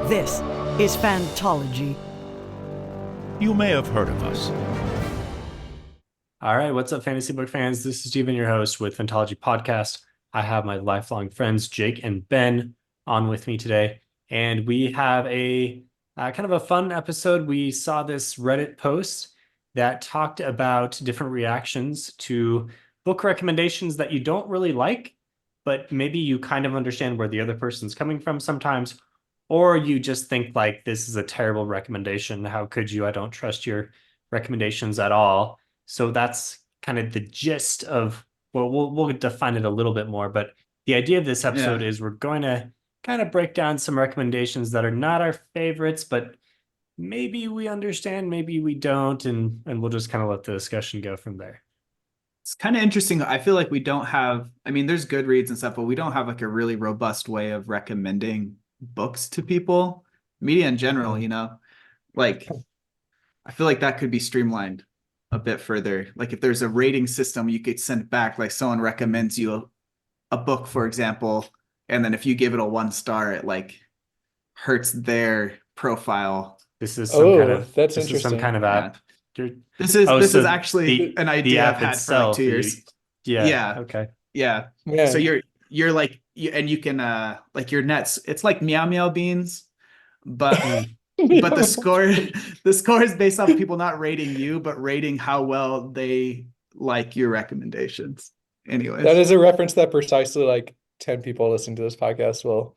This is Fantology. You may have heard of us. All right, what's up, fantasy book fans? This is Steven, your host with Fantology Podcast. I have my lifelong friends, Jake and Ben, on with me today. And we have a kind of a fun episode. We saw this Reddit post that talked about different reactions to book recommendations that you don't really like, but maybe you kind of understand where the other person's coming from sometimes, or you just think like, this is a terrible recommendation. How could you? I don't trust your recommendations at all. So that's kind of the gist of, well, we'll define it a little bit more, but the idea of this episode is we're going to kind of break down some recommendations that are not our favorites, but maybe we understand, maybe we don't, and we'll just kind of let the discussion go from there. It's kind of interesting. I feel like we don't have, I mean, there's Goodreads and stuff, but we don't have like a really robust way of recommending books to people. Media in general, like I feel like that could be streamlined a bit further. Like if there's a rating system, you could send back, like someone recommends you a book, for example, and then if you give it a 1 star, it like hurts their profile. This is some kind of that's this is some interesting. kind of app. This is so actually an idea I've had for like 2 years. Yeah. Okay. Yeah. Yeah. So you're like and you can like your nets. It's like Meow Meow Beans, but but the score is based on people not rating you, but rating how well they like your recommendations. Anyways, that is a reference that precisely like 10 people listening to this podcast will.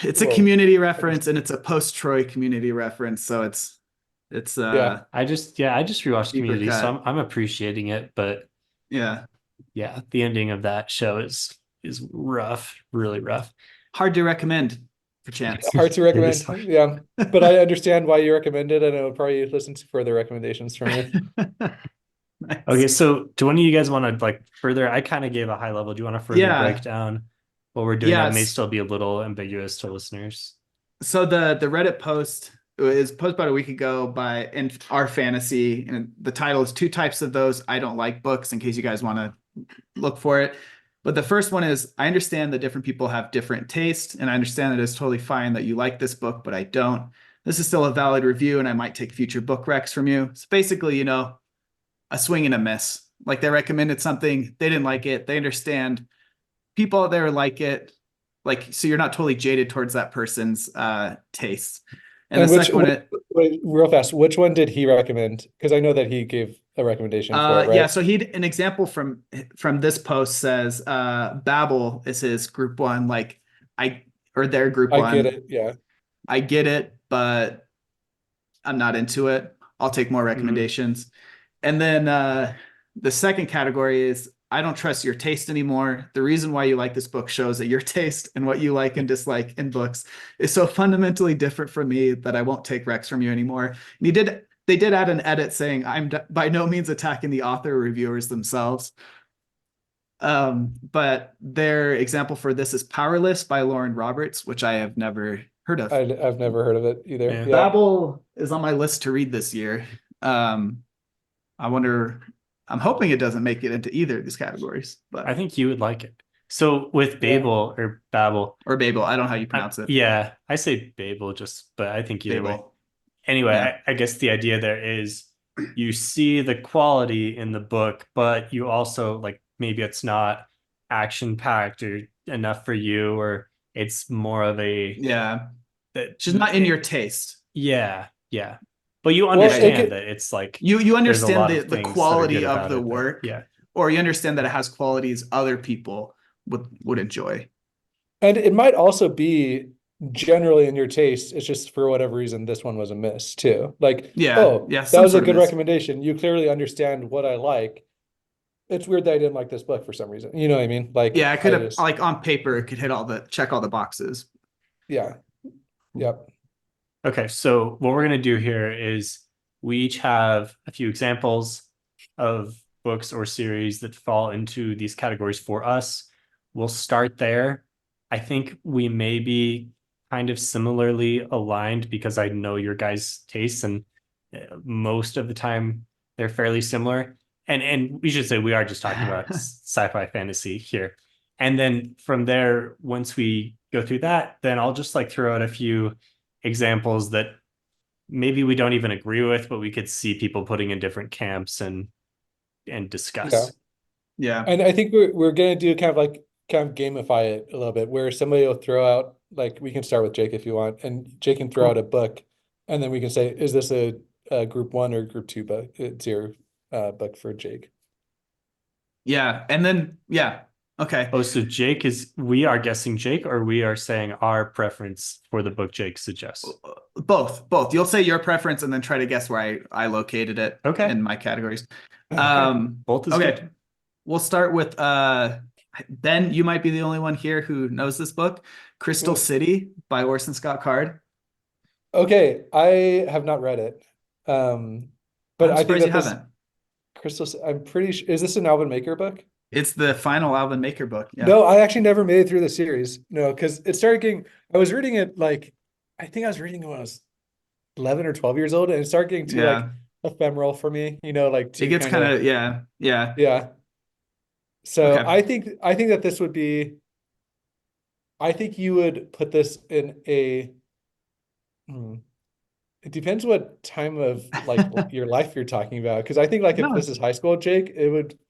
It's a community reference, and it's a post-Troy community reference. So it's I just rewatched Community, cut. so I'm appreciating it, but yeah, the ending of that show is rough, really rough. hard to recommend for chance. Hard to recommend. It is hard. Yeah, but I understand why you recommend it, and I would probably listen to further recommendations from you. Nice. Okay, so do one of you guys want to like further? I kind of gave a high level. Do you want to further break down what we're doing? That may still be a little ambiguous to listeners. So the Reddit post is posted about a week ago by in our fantasy, and the title is 2 types of those I don't like books, in case you guys want to look for it. But the first one is, I understand that different people have different tastes, and I understand that it's totally fine that you like this book, but I don't. This is still a valid review, and I might take future book recs from you. So basically, a swing and a miss. Like they recommended something, they didn't like it, they understand people out there like it, like, so you're not totally jaded towards that person's taste. And the second one, wait, real fast, which one did he recommend? Because I know that he gave a recommendation for it, right? Yeah, so an example from this post says Babel is his group 1, like their group 1. I get it. Yeah, I get it, but I'm not into it. I'll take more recommendations. And then the second category is, I don't trust your taste anymore. The reason why you like this book shows that your taste and what you like and dislike in books is so fundamentally different from me that I won't take recs from you anymore. And they did add an edit saying, I'm by no means attacking the author or reviewers themselves. But their example for this is Powerless by Lauren Roberts, which I have never heard of. I've never heard of it either. Yeah. Babel is on my list to read this year. I'm hoping it doesn't make it into either of these categories, but I think you would like it. So with Babel or Babel, or Babel, I don't know how you pronounce it. Yeah, I say Babel but I think either way. Babel. Anyway, Yeah. I guess the idea there is you see the quality in the book, but you also like, maybe it's not action packed or enough for you, or it's more of a just not in your taste. Yeah. But you understand that it's like you understand the things quality that are good of the about it, work, yeah, or you understand that it has qualities other people would enjoy. And it might also be generally in your taste. It's just for whatever reason this one was a miss too. Like, that was a good recommendation. You clearly understand what I like. It's weird that I didn't like this book for some reason. You know what I mean? Like, I could have like on paper it could check all the boxes. Yeah. Yep. Okay, so what we're going to do here is we each have a few examples of books or series that fall into these categories for us. We'll start there. I think we may be kind of similarly aligned because I know your guys' tastes, and most of the time they're fairly similar. And we should say we are just talking about sci-fi fantasy here. And then from there, once we go through that, then I'll just like throw out a few examples that maybe we don't even agree with, but we could see people putting in different camps and discuss. Yeah. And I think we're gonna do kind of gamify it a little bit, where somebody will throw out, like, we can start with Jake if you want, and Jake can throw out a book, and then we can say, is this a group 1 or group 2 book? It's your book for Jake. Yeah, and then okay. Oh, so we are guessing Jake, or we are saying our preference for the book Jake suggests? Both. You'll say your preference and then try to guess where I located it in my categories. Both is good. We'll start with Ben. You might be the only one here who knows this book, Crystal City by Orson Scott Card. Okay, I have not read it. But I think you haven't. Crystal, I'm pretty sure, is this an Alvin Maker book? It's the final Alvin Maker book. Yeah. No, I actually never made it through the series. No, because it started getting, I was reading it I think I was reading it when I was 11 or 12 years old, and it started getting too ephemeral for me, it gets kind of yeah. So I think that this would be, I think you would put this in a, it depends what time of your life you're talking about. Because I think if this is high school, Jake,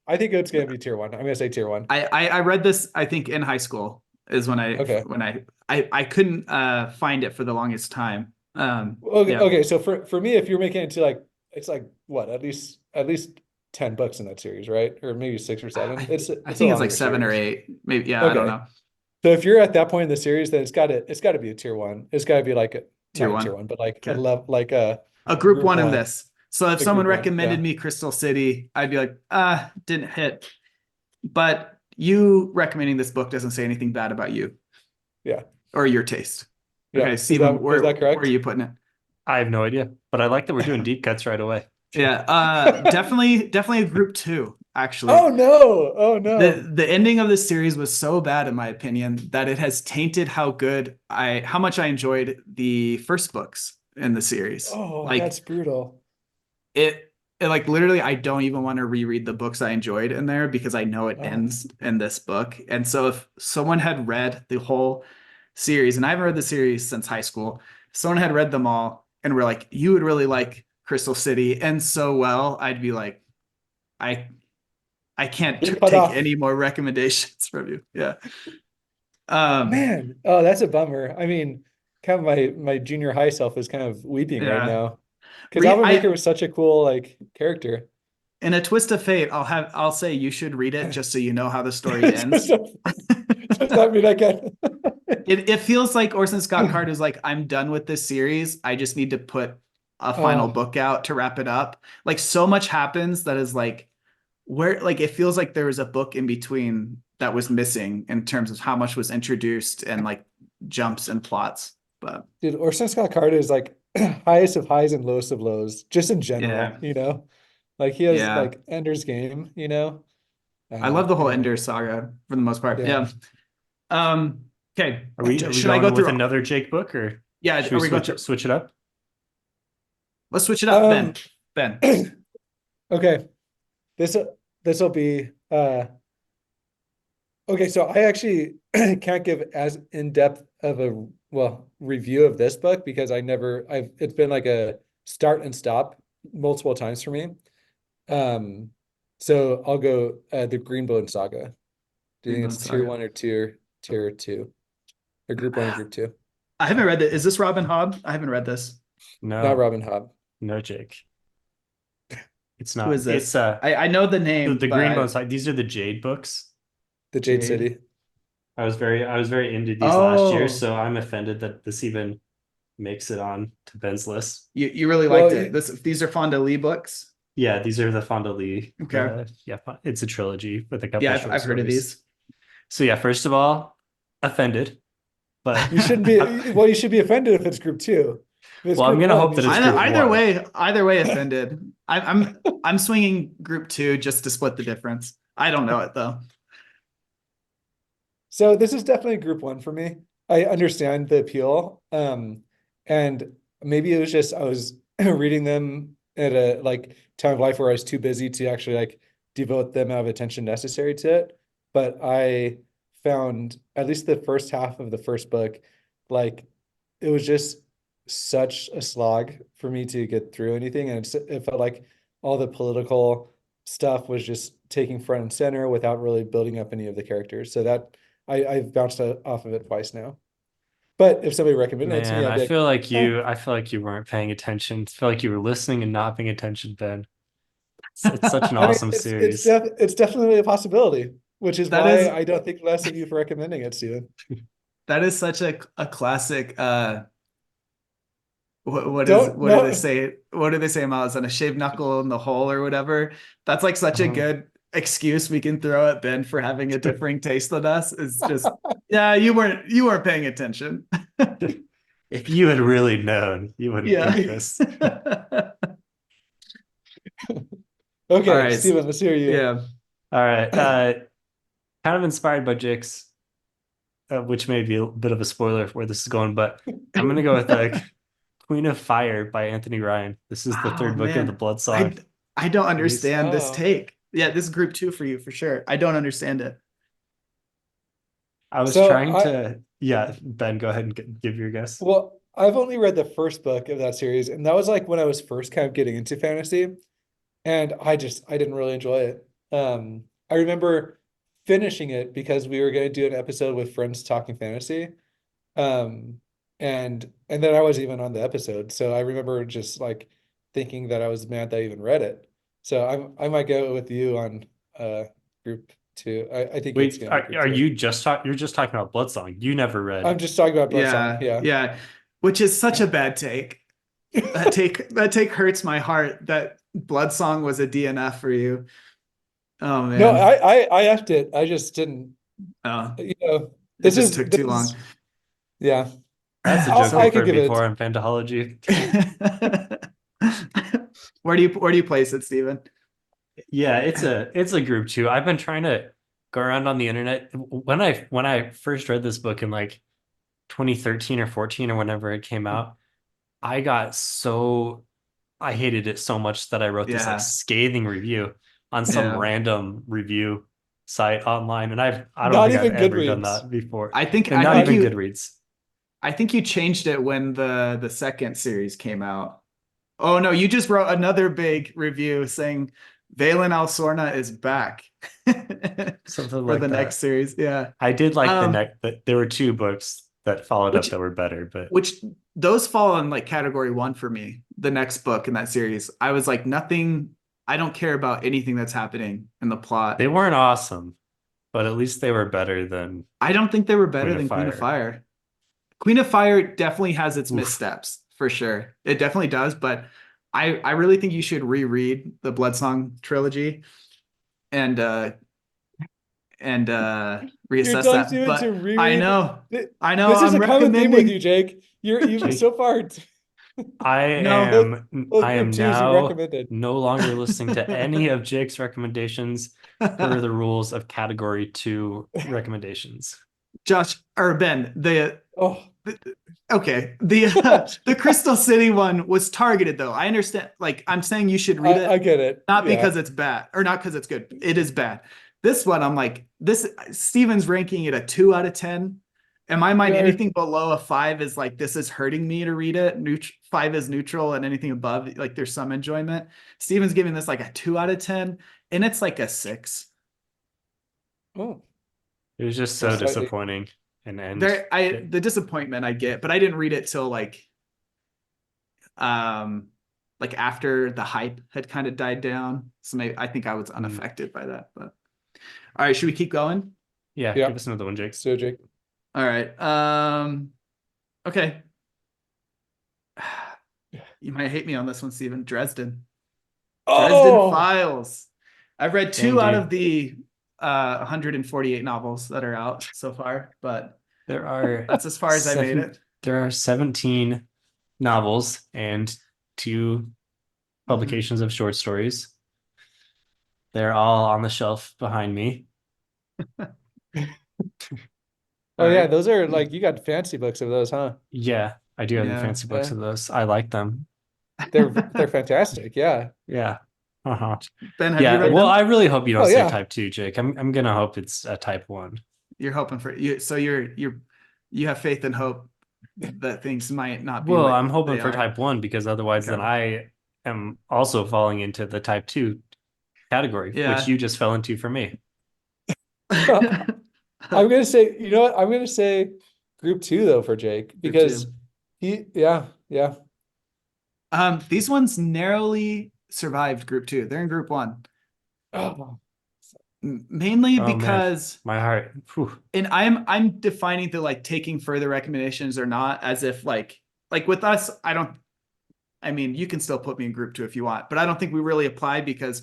I think it's going to be tier 1. I'm going to say tier 1. I read this, I think, in high school is when I couldn't find it for the longest time. Okay. So for me, if you're making it to it's what, at least 10 books in that series, right? Or maybe 6 or 7. I think it's like 7 or 8, maybe. Yeah, okay. I don't know. So if you're at that point in the series, then it's got to be a tier 1. It's got to be like a tier 1, but a group 1 in this. So if someone recommended me Crystal City, I'd be like, didn't hit. But you recommending this book doesn't say anything bad about you. Yeah. Or your taste. Yeah. Okay, Steven, is that correct? Where are you putting it? I have no idea, but I like that we're doing deep cuts right away. Yeah, definitely a group 2, actually. Oh no. The ending of this series was so bad, in my opinion, that it has tainted how much I enjoyed the first books in the series. Oh, that's brutal. It literally, I don't even want to reread the books I enjoyed in there because I know it ends in this book. And so if someone had read the whole series, and I haven't read the series since high school, if someone had read them all and were like, you would really like Crystal City and so well, I'd be like, I can't take any more recommendations from you. Yeah. Man, that's a bummer. I mean, kind of my junior high self is kind of weeping right now. Because Alvin Maker was such a cool character. In a twist of fate, I'll say you should read it just so you know how the story ends. Does that mean I can? It feels like Orson Scott Card is like, I'm done with this series. I just need to put a final book out to wrap it up. So much happens that is it feels like there was a book in between that was missing in terms of how much was introduced and jumps and plots. But dude, Orson Scott Card is highest of highs and lowest of lows, just in general. He has Ender's Game. I love the whole Ender saga for the most part. Yeah. Okay. Should I go through another Jake book, or should we switch it up? Let's switch it up, Ben. Okay. This will be okay. So I actually can't give as in-depth of a review of this book because it's been a start and stop multiple times for me. So I'll go the Greenbone Saga. Do you think it's tier 1 or tier 2? Or group 1 or group 2? I haven't read it. Is this Robin Hobb? I haven't read this. No. Not Robin Hobb. No, Jake. It's not. Who is this? It's I know the name. The Greenbone Saga. These are the Jade books. The Jade City. I was very into these last year, so I'm offended that this even makes it on to Ben's list. You really liked it. These are Fonda Lee books. Yeah, these are the Fonda Lee. Okay. It's a trilogy with a couple. Yeah, I've heard of these. So first of all, offended, but you shouldn't be. Well, you should be offended if it's group 2. Well, I'm gonna hope that it's either way offended. I'm swinging group 2 just to split the difference. I don't know it though. So this is definitely group 1 for me. I understand the appeal. And maybe it was just I was reading them at a time of life where I was too busy to actually devote the amount of attention necessary to it. But I found at least the first half of the first book, it was just such a slog for me to get through anything, and it felt like all the political stuff was just taking front and center without really building up any of the characters. So that I've bounced off of it twice now. But if somebody recommended it to me, Man, I'd be I feel like "Eh." I feel like you weren't paying attention. I feel like you were listening and not paying attention, Ben. It's such an I mean, awesome series. it's definitely a possibility, which is That why is I don't think less of you for recommending it, Steven. that is such a classic. What Don't do they no. say? What do they say, Miles? On a shaved knuckle in the hole or whatever. That's like such a good excuse we can throw at Ben for having a differing taste than us. It's just, yeah, you weren't paying attention. If you had really known, you wouldn't think this. Okay, All right. Steven, let's hear you. Yeah. All right. Kind of inspired by Jake's, which may be a bit of a spoiler for where this is going, but I'm gonna go with Queen of Fire by Anthony Ryan. This is the third book of the Blood Song. I don't understand this take. Yeah, this is group 2 for you for sure. I don't understand it. I was trying to, Ben, go ahead and give your guess. Well, I've only read the first book of that series, and that was like when I was first kind of getting into fantasy, and I didn't really enjoy it. I remember finishing it because we were going to do an episode with friends talking fantasy. And then I wasn't even on the episode. So I remember just like thinking that I was mad that I even read it. So I might go with you on group 2. I think Wait, are you just you're just talking about Bloodsong? You never read. I'm just talking about Bloodsong. Yeah. Which is such a bad take. That take hurts my heart that Bloodsong was a DNF for you. Oh man. No, I effed it. I just didn't. This just took too long. Yeah. That's a joke I've heard before in Fantology. Where do you place it, Steven? Yeah, it's a group 2. I've been trying to go around on the internet. When I first read this book in like 2013 or 14 or whenever it came out, I hated it so much that I wrote this like scathing review on some random review site online, and I don't think I've ever done that before. Not even Goodreads. I think you changed it when the second series came out. Oh no, you just wrote another big review saying Valen Alsorna is back. Something for like the next series. Yeah. I did like the next, but there were 2 books that followed up that were better, but which those fall in like category 1 for me. The next book in that series, I was like, I don't care about anything that's happening in the plot. They weren't awesome, but at least they were better than. I don't think they were better than Queen of Fire. Queen of Fire definitely has its missteps for sure. It definitely does, but I really think you should reread the Bloodsong trilogy and reassess that. But I know. This is a common theme with you, Jake. You've so far. I am now no longer listening to any of Jake's recommendations per the rules of category 2 recommendations. Josh or Ben, the Crystal City one was targeted though. I understand. Like I'm saying, you should read it. I get it. Not because it's bad or not because it's good. It is bad. This one, I'm like, Steven's ranking it a 2 out of 10. In my mind, anything below a 5 is like, this is hurting me to read it. 5 is neutral, and anything above, like there's some enjoyment. Steven's giving this like a 2 out of 10, and it's like a 6. Oh, it was just so disappointing. And the disappointment I get, but I didn't read it till like after the hype had kind of died down. So maybe I think I was unaffected by that. But all right, should we keep going? Yeah. Give us another one, Jake. So Jake. All right. Okay. You might hate me on this one, Steven. Dresden Files. I've read 2 out of the 148 novels that are out so far, but that's as far as I made it. There are 17 novels and 2 publications of short stories. They're all on the shelf behind me. Yeah, those are like, you got fancy books of those, huh? Yeah, I do have the fancy books of those. I like them. They're fantastic. Yeah. Yeah. Ben, have you read them? I really hope you don't say type 2, Jake. I'm gonna hope it's a type 1. You're hoping for you, so you have faith and hope that things might not be. Well, what I'm hoping they for are. type 1 because otherwise then I am also falling into the type 2 category, which you just fell into for me. I'm gonna say, you know what? I'm gonna say group 2 though for Jake because yeah. These ones narrowly survived group 2. They're in group 1. Oh. Mainly because my heart. Whew. And I'm defining the like taking further recommendations or not as if like with us, I mean, you can still put me in group 2 if you want, but I don't think we really apply because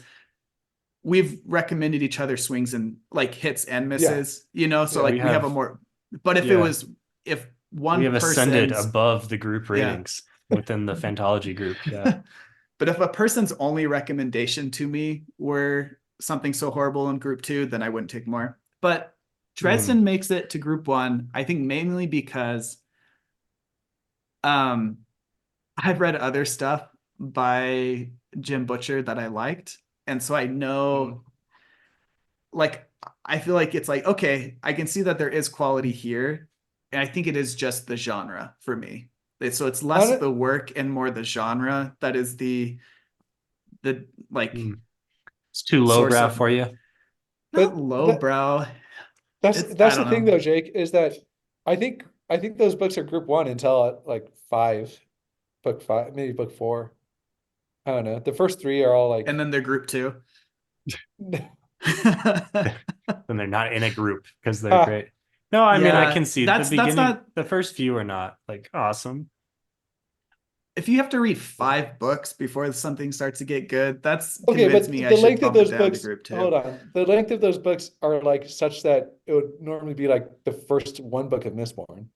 we've recommended each other swings and like hits and misses, so like we have a more, but if one have ascended person's above the group ratings within the Fantology group. Yeah. But if a person's only recommendation to me were something so horrible in group 2, then I wouldn't take more. But Dresden makes it to group 1, I think mainly because I've read other stuff by Jim Butcher that I liked. And so I know, like, I feel like it's like, okay, I can see that there is quality here. And I think it is just the genre for me. So it's less the work and more the genre that is the like. It's too lowbrow for you. Not lowbrow. That's the thing though, Jake, is that I think those books are group 1 until like book 5, maybe book 4. I don't know. The first 3 are all like, and then they're group 2. Then they're not in a group because they're great. No, I mean I can see the beginning. The first few are not like awesome. If you have to read 5 books before something starts to get good, that's okay. But me the length of those books. Group 2. Hold on. The length of those books are like such that it would normally be like the first 1 book of Mistborn.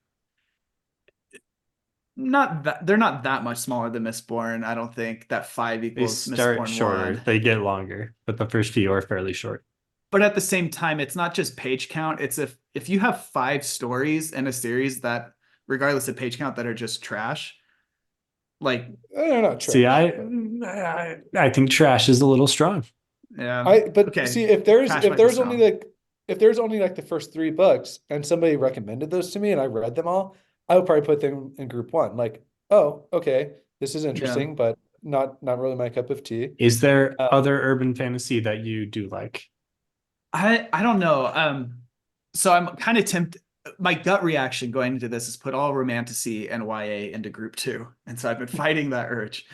Not that they're not that much smaller than Mistborn. I don't think that 5 equals they start Mistborn shorter. 1. They get longer, but the first few are fairly short. But at the same time, it's not just page count. It's if you have 5 stories in a series that, regardless of page count, that are just trash. Like, they're not trash. See, I think trash is a little strong. Yeah. See, if there's only like the first 3 books and somebody recommended those to me and I read them all, I would probably put them in group 1. Like, oh, okay, this is interesting, but not really my cup of tea. Is there other urban fantasy that you do like? I don't know. So I'm kind of tempted. My gut reaction going into this is put all romantasy and YA into group 2. And so I've been fighting that urge.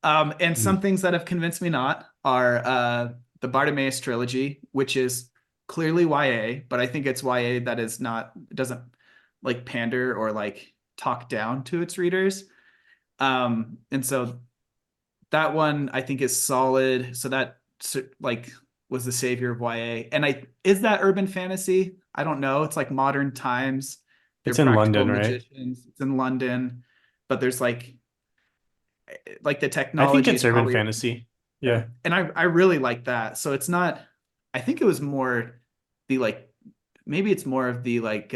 And some things that have convinced me not are the Bartimaeus trilogy, which is clearly YA, but I think it's YA that doesn't like pander or like talk down to its readers. And so that one I think is solid. So that like was the savior of YA. And is that urban fantasy? I don't know. It's like modern times. It's in London, right? It's in London, but there's like the technology. I think it's urban fantasy. Yeah. And I really like that. So it's not, I think it was more the like, maybe it's more of the like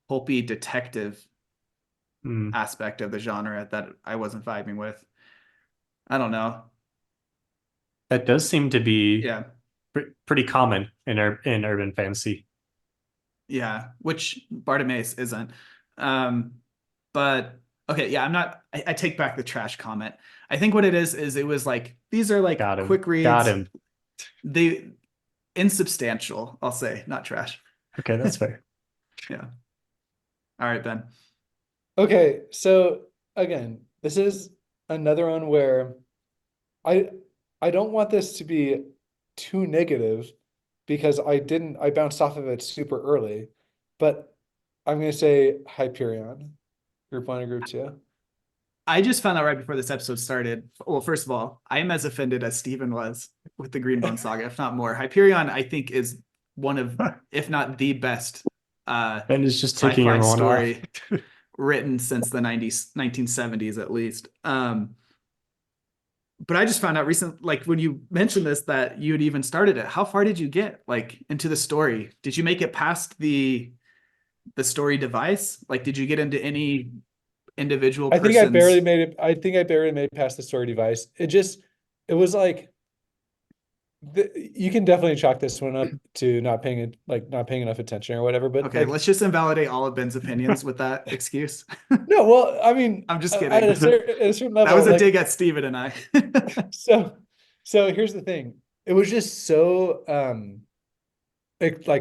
pulpy detective aspect of the genre that I wasn't vibing with. I don't know. That does seem to be pretty common in urban fantasy. Yeah, which Bartimaeus isn't. But okay, yeah, I take back the trash comment. I think what it is it was like, these are like quick reads. Got him. They insubstantial, I'll say, not trash. Okay, that's fair. Yeah. All right, Ben. Okay, so again, this is another one where I don't want this to be too negative because I bounced off of it super early, but I'm going to say Hyperion, group 1 or group 2. I just found out right before this episode started. Well, first of all, I am as offended as Steven was with the Greenbone saga, if not more. Hyperion, I think, is one of, if not the best Ben is just taking everyone story off. written since the 1970s at least. But I just found out recently, like when you mentioned this, that you had even started it. How far did you get, like, into the story? Did you make it past the story device? Like, did you get into any individual? I think I barely made it. I think I barely made it past the story device. It was like, You can definitely chalk this one up to not paying enough attention or whatever. But okay, let's just invalidate all of Ben's opinions with that excuse. No, well, I mean, I'm just at kidding. a certain level, That was a dig at Steven and I. so here's the thing. It was just so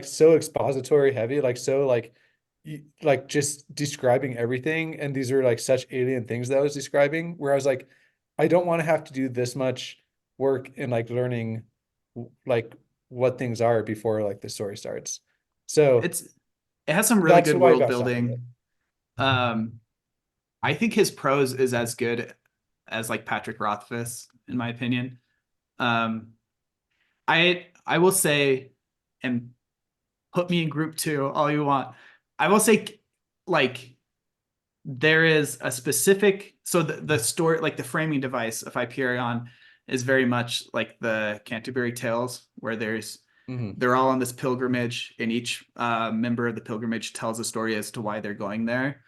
so expository heavy, just describing everything, and these are like such alien things that I was describing, where I was like, I don't want to have to do this much work in like learning like what things are before like the story starts. So it has some really good world building. I think his prose is as good as like Patrick Rothfuss, in my opinion. I will say, and put me in group 2 all you want. I will say, like, there is a specific, so the story, like the framing device of Hyperion is very much like the Canterbury Tales, where they're all on this pilgrimage, and each member of the pilgrimage tells a story as to why they're going there.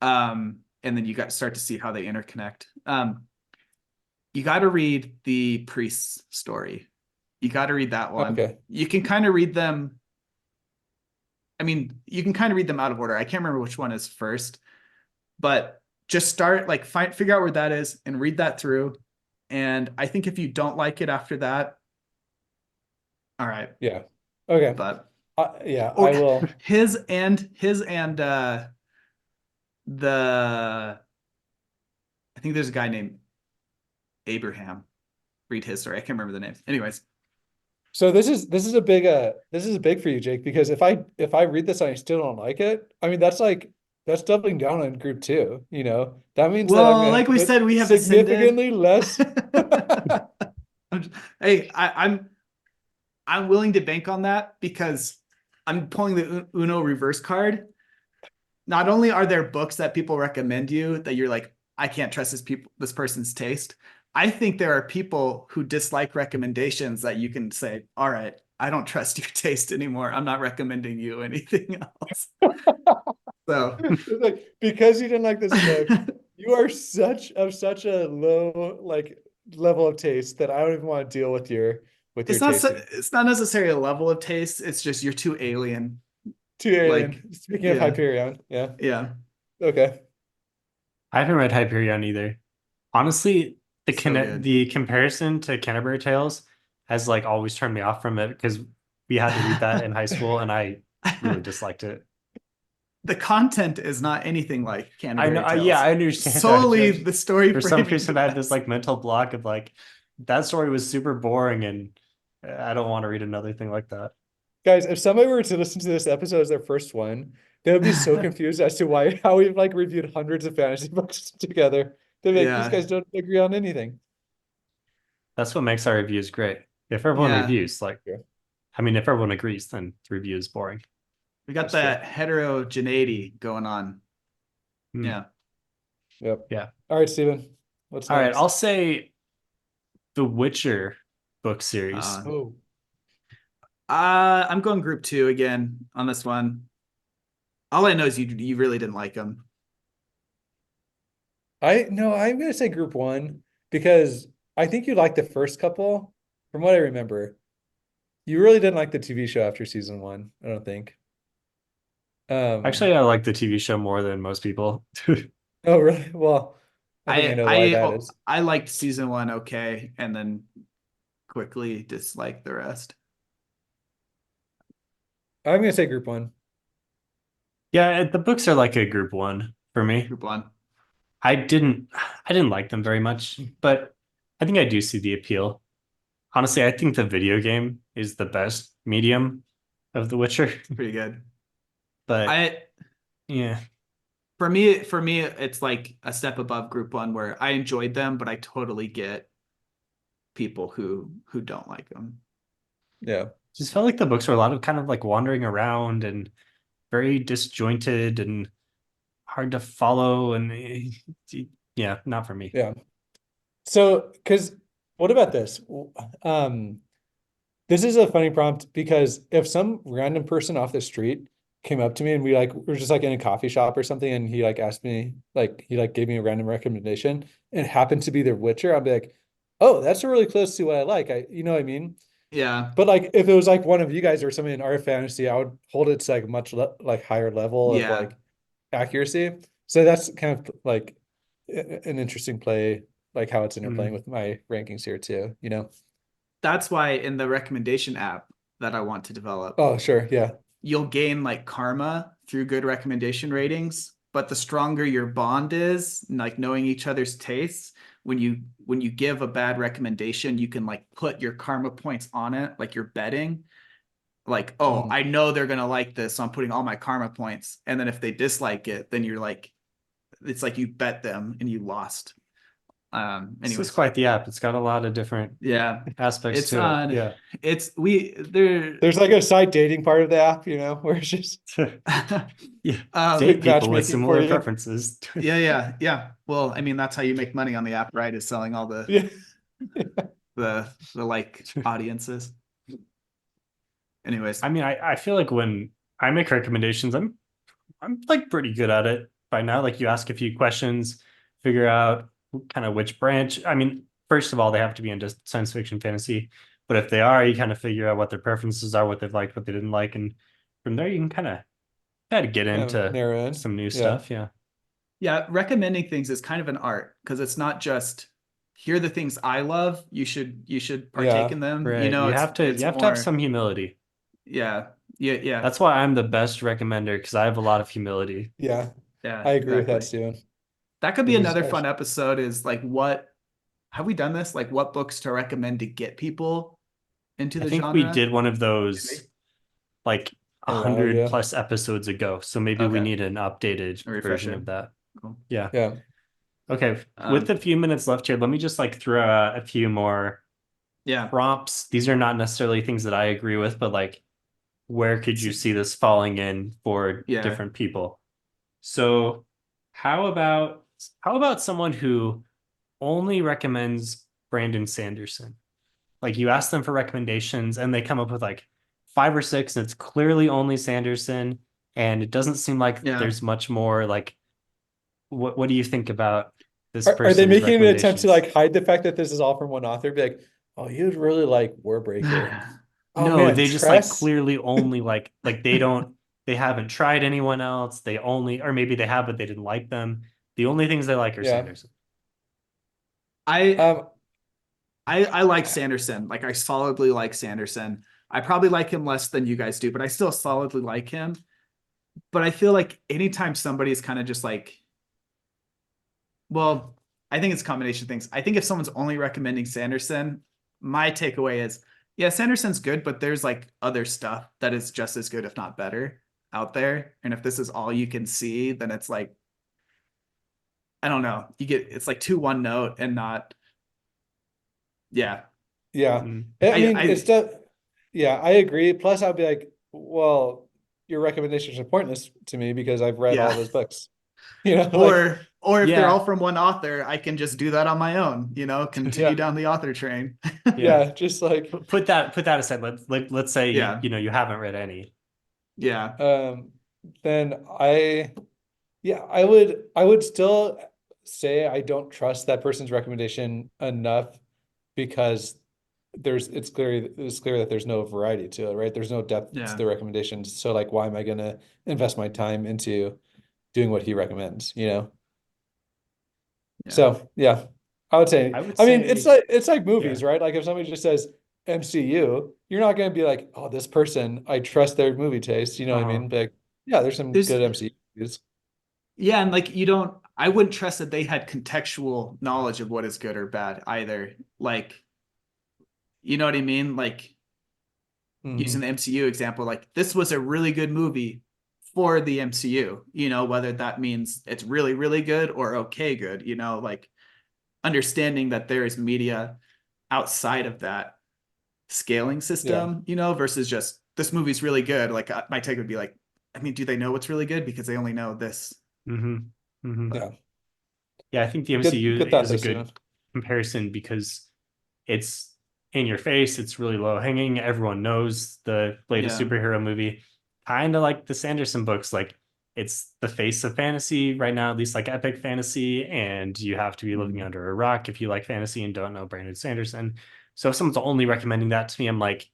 And then you start to see how they interconnect. You got to read the priest's story. You got to read that one. Okay. You can kind of read them. I mean, you can kind of read them out of order. I can't remember which one is first, but just start, like, figure out where that is and read that through. And I think if you don't like it after that, all right. Yeah. Okay. But I will. His and I think there's a guy named Abraham. Read his story. I can't remember the names. Anyways. So this is big for you, Jake, because if I read this and I still don't like it, I mean that's doubling down on group 2, you know. That means that I'm gonna like we said, we have significantly less. Hey, I'm willing to bank on that, because I'm pulling the Uno reverse card. Not only are there books that people recommend you that you're like, I can't trust this person's taste. I think there are people who dislike recommendations that you can say, all right, I don't trust your taste anymore. I'm not recommending you anything else. So like, because you didn't like this book, you are such a low like level of taste that I don't even want to deal with your it's not necessarily a level of taste. It's just you're too alien. Like, speaking of Hyperion, yeah. Yeah. Okay. I haven't read Hyperion either. Honestly, the comparison to Canterbury Tales has like always turned me off from it, because we had to read that in high school and I really disliked it. The content is not anything like Canterbury Tales. Yeah, I understand. Solely the story. For some reason, I had this like mental block of like, that story was super boring and I don't want to read another thing like that. Guys, if somebody were to listen to this episode as their first one, they would be so confused as to how we've like reviewed hundreds of fantasy books together. They're like, these guys don't agree on anything. That's what makes our reviews great. If everyone reviews, like, I mean, if everyone agrees, then the review is boring. We got that heterogeneity going on. Yeah. Yep. Yeah. All right, Steven. What's next? All right, I'll say the Witcher book series. I'm going group 2 again on this one. All I know is you really didn't like them. I'm gonna say group 1, because I think you liked the first couple, from what I remember. You really didn't like the TV show after season 1, I don't think. Actually, I like the TV show more than most people. Oh, really? Well, I know why that is. I liked season 1 okay, and then quickly disliked the rest. I'm gonna say group 1. Yeah, the books are like a group 1 for me. Group 1. I didn't like them very much, but I think I do see the appeal. Honestly, I think the video game is the best medium of The Witcher. Pretty good. But for me, it's like a step above group 1, where I enjoyed them, but I totally get people who don't like them. Yeah. Just felt like the books were a lot of kind of like wandering around and very disjointed and hard to follow, and not for me. Yeah. So, because what about this? This is a funny prompt, because if some random person off the street came up to me and we were just like in a coffee shop or something, and he like asked me, like he like gave me a random recommendation and it happened to be The Witcher, I'd be like, oh, that's really close to what I like. You know what I mean? Yeah. But like if it was like one of you guys or something in our fantasy, I would hold it to like much like higher level of like accuracy. So that's kind of like an interesting play, like how it's interplaying with my rankings here too, you know? That's why in the recommendation app that I want to develop. Oh, sure. Yeah. You'll gain like karma through good recommendation ratings, but the stronger your bond is, like knowing each other's tastes, when you give a bad recommendation, you can like put your karma points on it, like you're betting. Like, oh, I know they're gonna like this, so I'm putting all my karma points. And then if they dislike it, then you're like, it's like you bet them and you lost. This is quite the app. It's got a lot of different aspects to it. There's like a side dating part of the app, you know, where it's just date people with similar preferences. Yeah. Well, I mean, that's how you make money on the app, right? Is selling all the the like audiences. Anyways, I mean, I feel like when I make recommendations, I'm like pretty good at it by now. Like you ask a few questions, figure out kind of which branch. I mean, first of all, they have to be into science fiction fantasy, but if they are, you kind of figure out what their preferences are, what they've liked, what they didn't like, and from there you can kind of get into some new stuff. Yeah, recommending things is kind of an art because it's not just here are the things I love. You should partake in them. Right. You know, you have to have some humility. Yeah. That's why I'm the best recommender, because I have a lot of humility. Yeah. I agree with that, Steven. That could be another fun episode, is like, what have we done this? Like what books to recommend to get people into the genre? I think we did one of those like 100 plus episodes ago. So maybe we need an updated version of that. Cool. Yeah. Okay. With a few minutes left here, let me just like throw a few more prompts. These are not necessarily things that I agree with, but like, where could you see this falling in for different people? So how about someone who only recommends Brandon Sanderson? Like you ask them for recommendations and they come up with like 5 or 6 and it's clearly only Sanderson, and it doesn't seem like there's much more. Like what do you think about this person? Are they making an attempt to like hide the fact that this is all from one author? Be like, oh, you'd really like Warbreaker. Oh, no, man, they just like clearly only like they haven't tried anyone else. They only, or maybe they have, but they didn't like them. The only things they like are Sanderson. I like Sanderson. Like I solidly like Sanderson. I probably like him less than you guys do, but I still solidly like him. But I feel like anytime somebody's kind of just like, well, I think it's a combination of things. I think if someone's only recommending Sanderson, my takeaway is, yeah, Sanderson's good, but there's like other stuff that is just as good, if not better, out there. And if this is all you can see, then it's like, I don't know. It's like too one note and not. Yeah. I mean, I agree. Plus, I'd be like, well, your recommendations are pointless to me because I've read all those books. You know, or if they're all from one author, I can just do that on my own, you know, continue down the author train. Just like put that aside. Let's say you haven't read any. Then I would still say I don't trust that person's recommendation enough, because it's clear that there's no variety to it, right? There's no depth to the recommendations. So like, why am I gonna invest my time into doing what he recommends, you know? So I would say, I mean, it's like movies, right? Like if somebody just says MCU, you're not going to be like, oh, this person, I trust their movie taste. You know what I mean? But there's some good MCUs. Yeah. And like, I wouldn't trust that they had contextual knowledge of what is good or bad either. Like, you know what I mean? Like using the MCU example, like this was a really good movie for the MCU, you know, whether that means it's really, really good or okay good, you know, like understanding that there is media outside of that scaling system, you know, versus just this movie's really good. Like my take would be like, I mean, do they know what's really good? Because they only know this. Yeah, I think the MCU is a good comparison because it's in your face. It's really low hanging. Everyone knows the latest superhero movie. Kind of like the Sanderson books, like it's the face of fantasy right now, at least like epic fantasy, and you have to be living under a rock if you like fantasy and don't know Brandon Sanderson. So if someone's only recommending that to me, I'm like,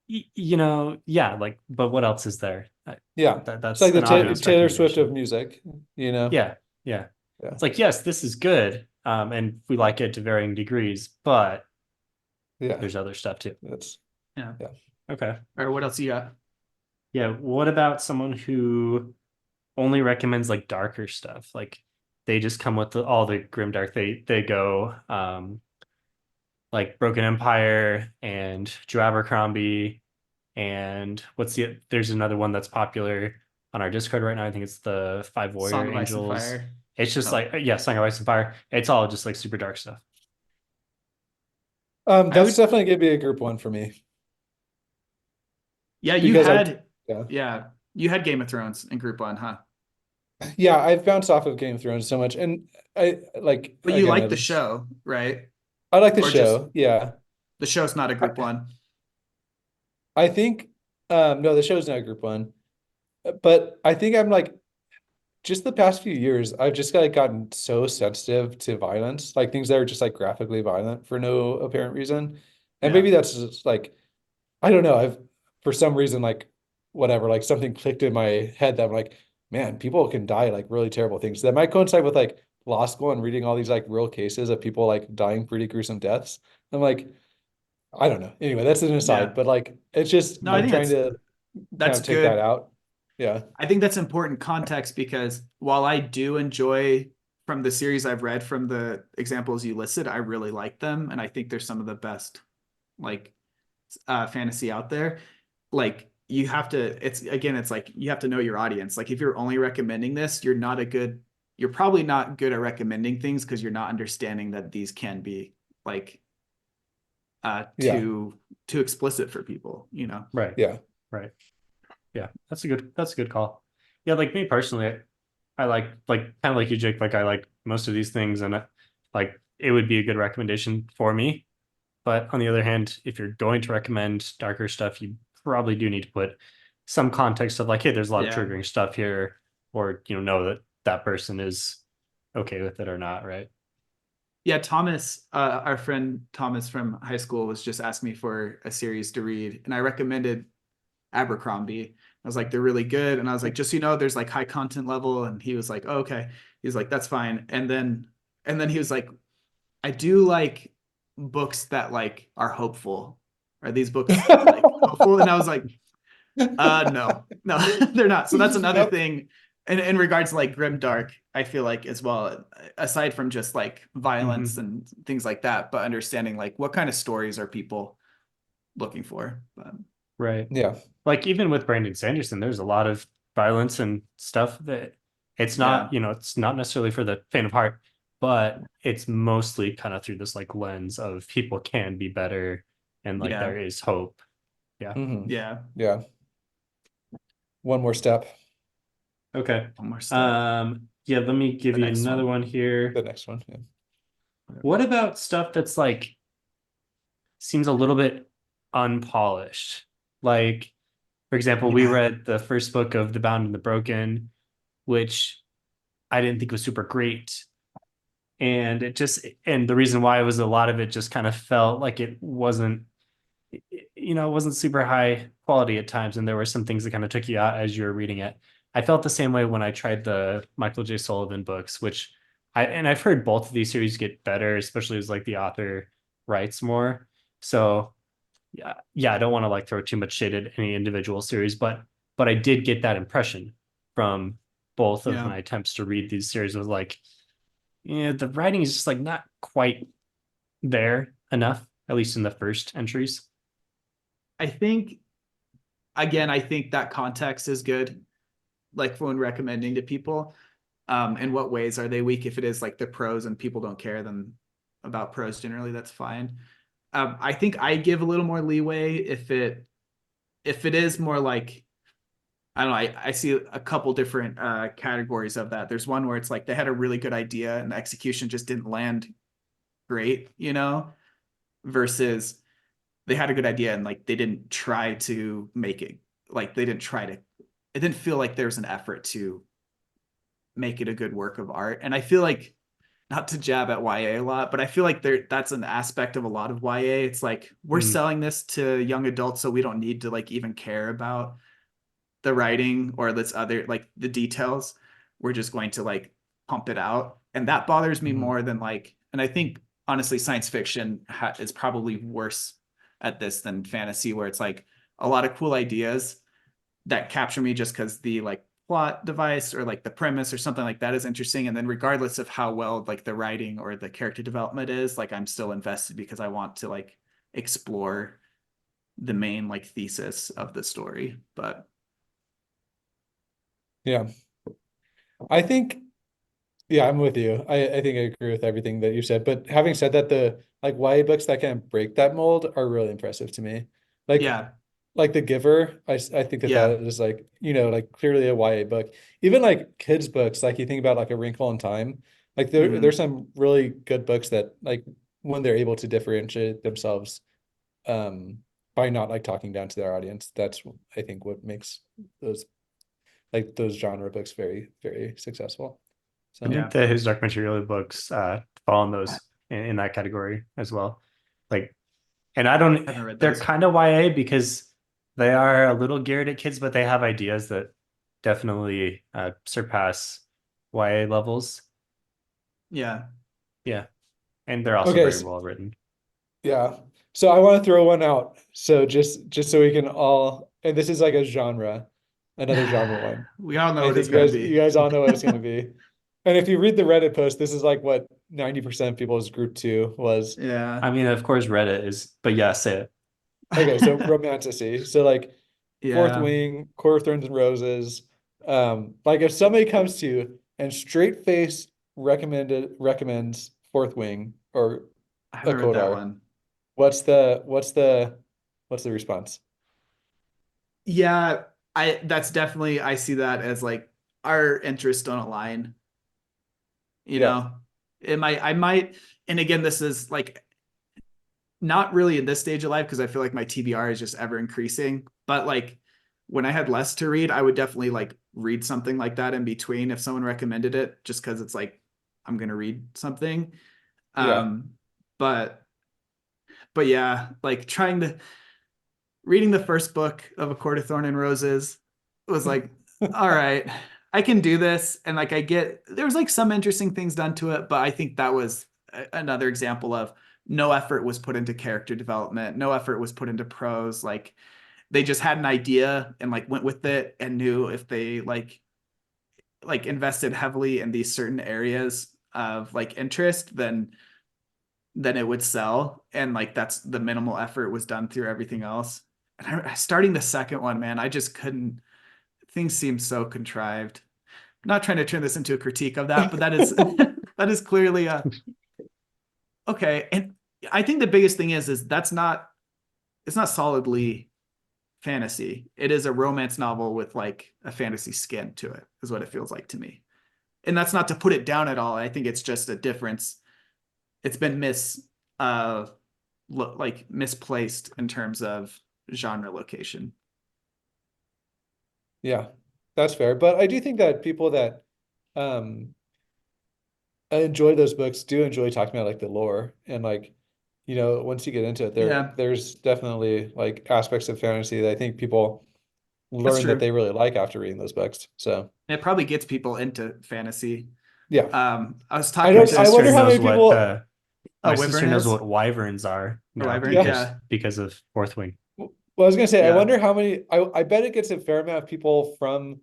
yeah, like, but what else is there? It's That's like the an obvious Taylor Swift recommendation. of music, Yeah. It's like, yes, this is good, and we like it to varying degrees, but there's other stuff too. Yeah. Okay. Or what else you got? Yeah. What about someone who only recommends like darker stuff? Like they just come with all the grimdark. They go like Broken Empire and Joe Abercrombie, and there's another one that's popular on our Discord right now. I think it's the Five Song Warrior of Ice and Angels. Fire. It's just like, yeah, Song of Ice and Fire. It's all just like super dark stuff. That's definitely gonna be a group one for me. Yeah, you had Game of Thrones in group one, huh? Yeah, I've bounced off of Game of Thrones so much, and I like. But you like the show, right? I like the show. Yeah, the show's not a group one. I think no, the show's not a group one, but I think I'm like, just the past few years, I've just gotten so sensitive to violence, like things that are just like graphically violent for no apparent reason. And maybe that's just like, I don't know. For some reason, like whatever, like something clicked in my head that I'm like, man, people can die like really terrible things. That might coincide with like law school and reading all these like real cases of people like dying pretty gruesome deaths. I'm like, I don't know. Anyway, that's an aside, but like, it's just No, I like think trying to kind of take that out. Yeah. I think that's important context, because while I do enjoy, from the series I've read, from the examples you listed, I really like them. And I think they're some of the best like fantasy out there. Like you have to, it's like, you have to know your audience. Like if you're only recommending this, you're probably not good at recommending things, because you're not understanding that these can be like too explicit for people, Right. Yeah. Right. Yeah, that's a good call. Yeah, like me personally, I like kind of like you, Jake. Like I like most of these things, and like it would be a good recommendation for me. But on the other hand, if you're going to recommend darker stuff, you probably do need to put some context of like, hey, there's a lot of triggering stuff here, or know that that person is okay with it or not, right? Yeah, Thomas, our friend Thomas from high school, was just asking me for a series to read, and I recommended Abercrombie. I was like, they're really good, and I was like, just there's like high content level, and he was like, oh, okay. He's like, that's fine. And then he was like, I do like books that like are hopeful. Are these books like hopeful? And I was like, no, they're not. So that's another thing. And in regards to like grimdark, I feel like as well, aside from just like violence and things like that, but understanding like what kind of stories are people looking for. Right. Yeah. Like even with Brandon Sanderson, there's a lot of violence and stuff that it's not, it's not necessarily for the faint of heart, but it's mostly kind of through this like lens of people can be better, and like there is hope. Yeah. Yeah. One more step. Okay. One more step. Yeah, let me give you another one here. The next one. Yeah. What about stuff that's like seems a little bit unpolished? Like, for example, we read the first book of The Bound and the Broken, which I didn't think was super great. And the reason why was a lot of it just kind of felt like it wasn't super high quality at times. And there were some things that kind of took you out as you were reading it. I felt the same way when I tried the Michael J. Sullivan books, which I've heard both of these series get better, especially as like the author writes more. So yeah, I don't want to like throw too much shade at any individual series, but I did get that impression from both of my attempts to read these series. Was like, the writing is just like not quite there enough, at least in the first entries. I think that context is good, like when recommending to people. In what ways are they weak? If it is like the prose and people don't care then about prose generally, that's fine. I think I give a little more leeway if it is more like, I don't know, I see a couple different categories of that. There's one where it's like they had a really good idea and the execution just didn't land great, versus they had a good idea and like they didn't try to make it, like it didn't feel like there was an effort to make it a good work of art. And I feel like not to jab at YA a lot, but I feel like that's an aspect of a lot of YA. It's like we're selling this to young adults, so we don't need to like even care about the writing or this other like the details. We're just going to like pump it out, and that bothers me more than like. And I think honestly, science fiction is probably worse at this than fantasy, where it's like a lot of cool ideas that capture me just because the like plot device or like the premise or something like that is interesting, and then regardless of how well like the writing or the character development is, like I'm still invested because I want to like explore the main like thesis of the story. But yeah, I think I'm with you. I think I agree with everything that you said, but having said that, the like YA books that can break that mold are really impressive to me. Like like The Giver, I think that is like, like clearly a YA book. Even like kids books, like you think about like A Wrinkle in Time, like there's some really good books that like when they're able to differentiate themselves by not like talking down to their audience, that's I think what makes those genre books very, very successful. So I think the His Dark Material books fall in those in that category as well. Like, and they're kind of YA because they are a little geared at kids, but they have ideas that definitely surpass YA levels. Yeah. And they're also very well written. Yeah. So I want to throw one out. So just so we can all, and this is like a genre, another genre one. We all know what it's going to be. You guys all know what it's going to be. And if you read the Reddit post, this is like what 90% of people's group 2 was. Yeah. I mean, of course Reddit is, but yeah, say it. Okay, so romanticy. So like Fourth Wing, Court of Thorns and Roses. Like if somebody comes to you and straight face recommends Fourth Wing or I haven't read that one. What's the response? Yeah, that's definitely, I see that as like our interests don't align. You know, I might, and again, this is like not really in this stage of life because I feel like my TBR is just ever increasing. But like when I had less to read, I would definitely like read something like that in between if someone recommended it, just because it's like I'm gonna read something. But yeah, like reading the first book of A Court of Thorn and Roses was like, all right, I can do this. And like, there was like some interesting things done to it, but I think that was another example of no effort was put into character development. No effort was put into prose. Like they just had an idea and like went with it and knew if they like invested heavily in these certain areas of like interest, then it would sell. And like, that's the minimal effort was done through everything else. And starting the second one, man, I just couldn't, things seem so contrived. I'm not trying to turn this into a critique of that, but that is, that is clearly okay. And I think the biggest thing is it's not solidly fantasy. It is a romance novel with like a fantasy skin to it, is what it feels like to me. And that's not to put it down at all. I think it's just a difference. It's been misplaced in terms of genre location. Yeah, that's fair. But I do think that people that enjoy those books do enjoy talking about like the lore and like, once you get into it, there's definitely like aspects of fantasy that I think people learn that they really like after reading those books. So it probably gets people into fantasy. Yeah. I was talking I wonder how many people my sister knows what wyverns are because of Fourth Wing. Well, I was gonna say, I wonder how many. I bet it gets a fair amount of people from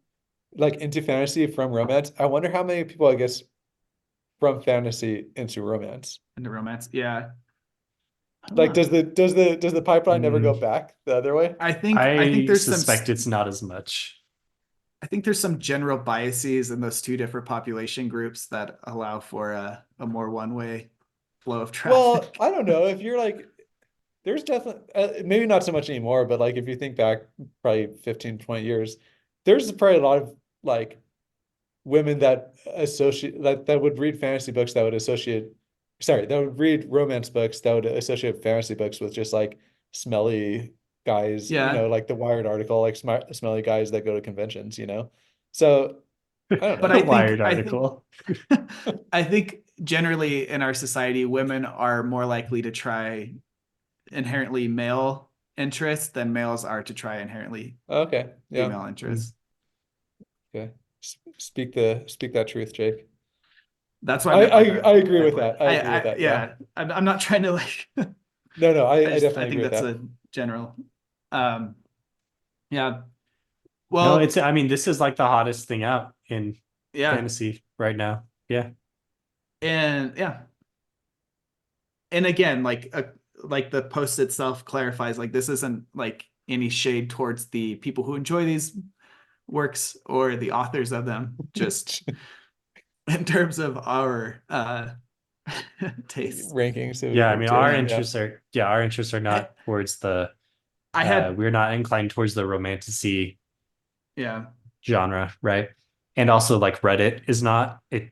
like into fantasy from romance. I wonder how many people I guess from fantasy into romance. Yeah. Like, does the pipeline never go back the other way? I think there's it's not as much. I think there's some general biases in those two different population groups that allow for a more one-way flow of traffic. Well, I don't know if you're like, there's definitely maybe not so much anymore, but like if you think back probably 15, 20 years, there's probably a lot of like women that that would read fantasy books that would read romance books that would associate fantasy books with just like smelly guys, like the Wired article, like smelly guys that go to conventions, So I don't know. But Wired article. I think generally in our society, women are more likely to try inherently male interests than males are to try inherently female interests. Okay. Speak that truth, Jake. That's why I agree with that. I agree with that. Yeah. I'm not trying to like No, I definitely I think agree with that's that. a general. Yeah. No, Well, I mean, this is like the hottest thing out in fantasy right now. Yeah. And and again, like the post itself clarifies, like this isn't like any shade towards the people who enjoy these works or the authors of them, just in terms of our taste rankings. Yeah, I mean, our interests are not towards the we're not inclined towards the romantasy genre, right? And also like Reddit is not it.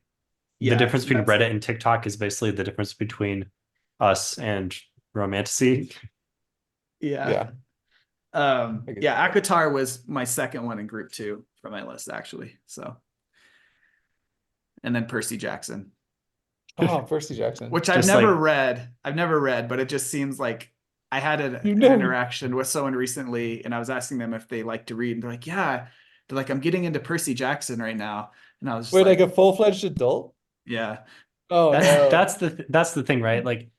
The difference between Reddit and TikTok is basically the difference between us and romantasy. Yeah. ACOTAR was my second one in group 2 for my list, actually. So, and then Percy Jackson. Oh, Percy Jackson, which I've never read. I've never read, but it just seems like I had an interaction with someone recently, and I was asking them if they like to read, and they're like, "Yeah." They're like, "I'm getting into Percy Jackson right now," and I was just wait, like a full-fledged adult? Yeah. Oh, that's the thing, right? Like,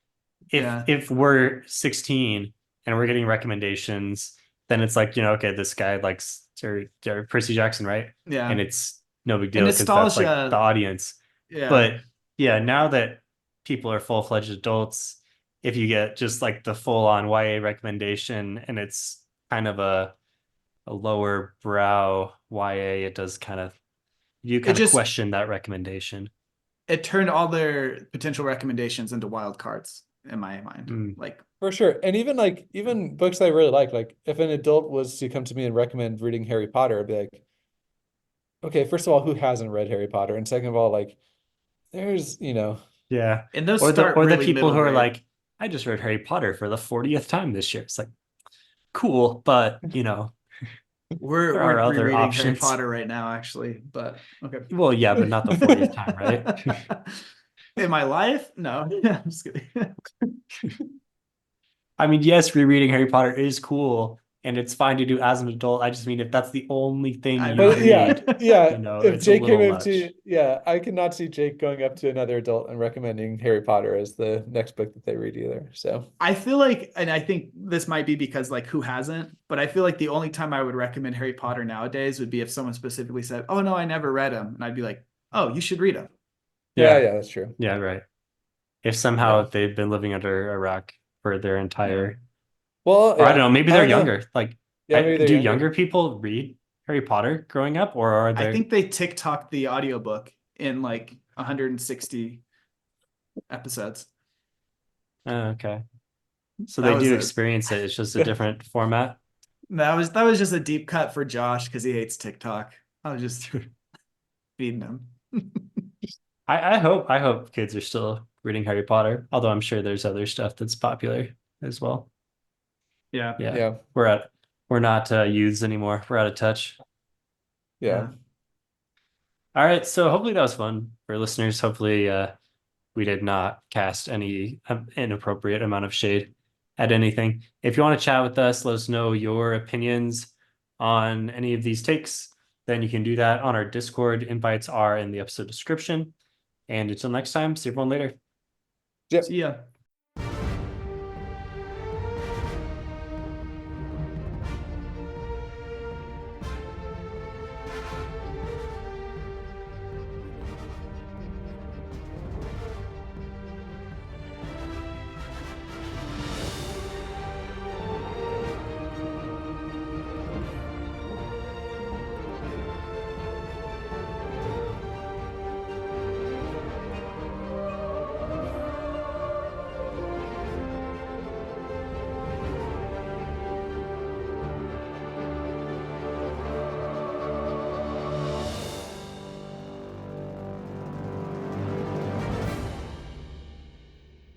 if we're 16 and we're getting recommendations, then it's like, okay, this guy likes Percy Jackson, right? Yeah. And it's no big deal because that's like the audience. Yeah. But yeah, now that people are full-fledged adults, if you get just like the full-on YA recommendation and it's kind of a lower brow YA, it does kind of question that recommendation. It turned all their potential recommendations into wild cards in my mind. Like, for sure. And even books I really like if an adult was to come to me and recommend reading Harry Potter, I'd be like, okay, first of all, who hasn't read Harry Potter? And second of all, like, there's, yeah. And those or start the really people who are like, I just read Harry Potter for the 40th time this year. It's like, cool, but we're other rereading options. Harry Potter right now, actually. But okay. Well, yeah, but not the 40th time, right? In my life? No. I'm just kidding. I mean, yes, rereading Harry Potter is cool, and it's fine to do as an adult. I just mean if that's the only thing you read, if Jake came up much. to, I cannot see Jake going up to another adult and recommending Harry Potter as the next book that they read either. So I feel like, and I think this might be because like who hasn't, but I feel like the only time I would recommend Harry Potter nowadays would be if someone specifically said, "Oh no, I never read him," and I'd be like, "Oh, you should read him." Yeah, that's true. Yeah, right. If somehow they've been living under a rock for their entire, or I don't know, maybe they're younger. Like, do younger people read Harry Potter growing up, or are they? I think they TikTok the audiobook in like 160 episodes. Okay, so they do experience it. It's just a different format. That was just a deep cut for Josh because he hates TikTok. I was just feeding him. I hope kids are still reading Harry Potter, although I'm sure there's other stuff that's popular as well. Yeah. We're not youths anymore. We're out of touch. Yeah. All right. So hopefully that was fun for listeners. Hopefully we did not cast any inappropriate amount of shade at anything. If you want to chat with us, let us know your opinions on any of these takes, then you can do that on our Discord. Invites are in the episode description. And until next time, see everyone later. Yep. See ya.